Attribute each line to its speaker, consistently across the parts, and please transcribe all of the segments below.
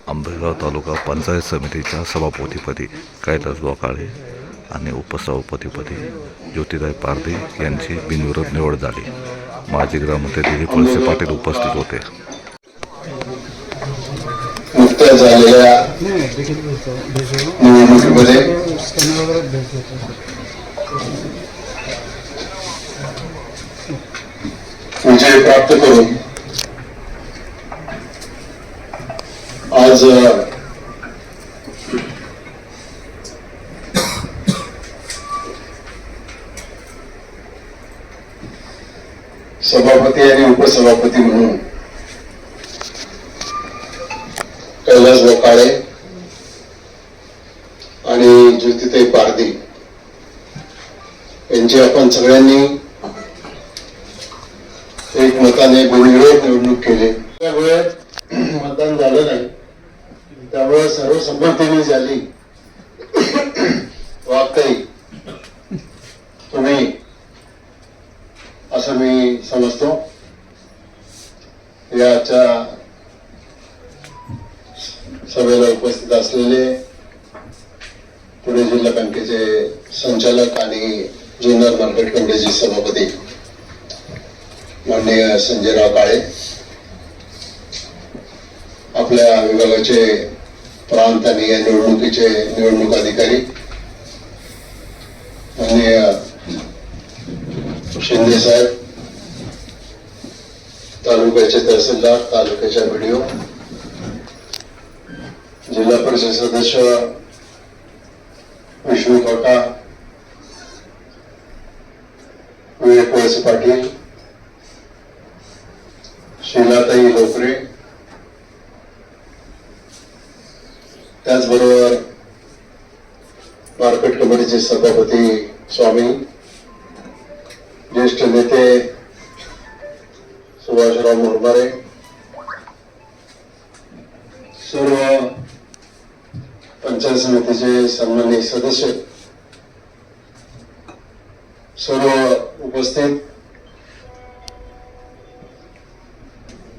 Speaker 1: आंबेगाव तालुका पंचायत समितीच्या सभापतीपदी कैलास वाकाळे आणि उपसभापतीपदी ज्योतिताई पारधी यांची बिनविरोध निवड झाली. माजी ग्राममंत्री दिलीप वळसे पाटील उपस्थित होते.
Speaker 2: नुकत्याच झालेल्या निवडणुकीमध्ये विजय प्राप्त करून आज सभापती आणि उपसभापती म्हणून कैलास वाकाळे आणि ज्योतिताई पारधी यांची आपण सगळ्यांनी एकमताने बिनविरोध निवडणूक केली. त्यामुळे मतदान झालं नाही, त्यामुळे सर्वसंमतीने झाली. वागताई तुम्ही असं मी समजतो. याच्या सभेला उपस्थित असलेले पुणे जिल्हा बँकेचे संचालक आणि जुन्नर मार्केट कमिटीचे सभापती माननीय संजयराव काळे, आपल्या विभागाचे प्रांत आणि निवडणुकीचे निवडणूक अधिकारी माननीय शिंदे साहेब, तालुक्याचे तहसीलदार, तालुक्याच्या बीडीओ, जिल्हा परिषद सदस्य विष्णू काका, विवेक वळसे पाटील, शीलाताई लोकरे, त्याचबरोबर मार्केट कमिटीचे सभापती स्वामी, ज्येष्ठ नेते सुभाषराव मोरमारे, सर्व पंचायत समितीचे सन्माननीय सदस्य, सर्व उपस्थित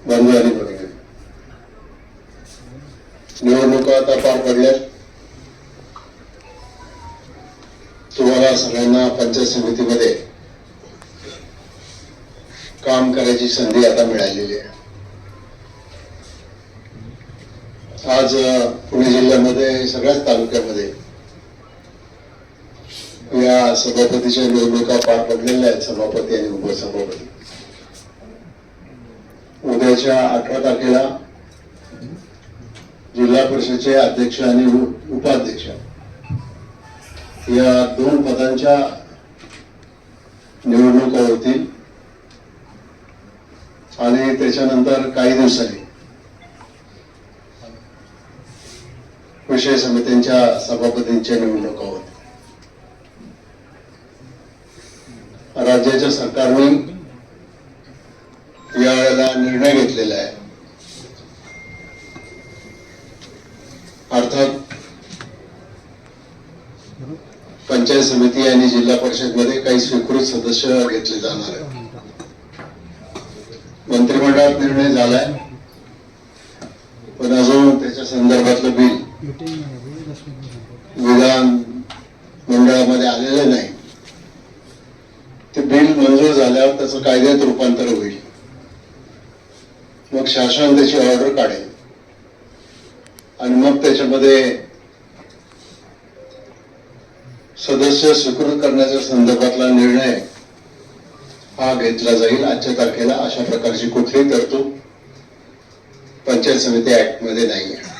Speaker 2: बंधू आणि भगिनी, निवडणुका आता पार पडल्यात. तुम्हाला सगळ्यांना पंचायत समितीमध्ये काम करायची संधी आता मिळालेली आहे. आज पुणे जिल्ह्यामध्ये सगळ्याच तालुक्यामध्ये या सभापतीच्या निवडणुका पार पडलेल्या आहेत, सभापती आणि उपसभापती. उद्याच्या 18 तारखेला जिल्हा परिषदेचे अध्यक्ष आणि उपाध्यक्ष या 2 पदांच्या निवडणुका होतील आणि त्याच्यानंतर काही दिवसांनी विषय समित्यांच्या सभापतींच्या निवडणुका होतील. राज्याच्या सरकारने यावेळेला निर्णय घेतलेला आहे. अर्थात पंचायत समिती आणि जिल्हा परिषद मध्ये काही स्वीकृत सदस्य घेतले जाणार आहेत. मंत्रिमंडळात निर्णय झालाय, पण अजून त्याच्या संदर्भातलं बिल विधान मंडळामध्ये आलेलं नाही. ते बिल मंजूर झाल्यावर त्याचं कायद्यात रूपांतर होईल. मग शासन त्याची ऑर्डर काढेल आणि मग त्याच्यामध्ये सदस्य स्वीकृत करण्याच्या संदर्भातला निर्णय हा घेतला जाईल. आजच्या तारखेला अशा प्रकारची कुठलीही तरतूद पंचायत समिती ऍक्ट मध्ये नाही आहे.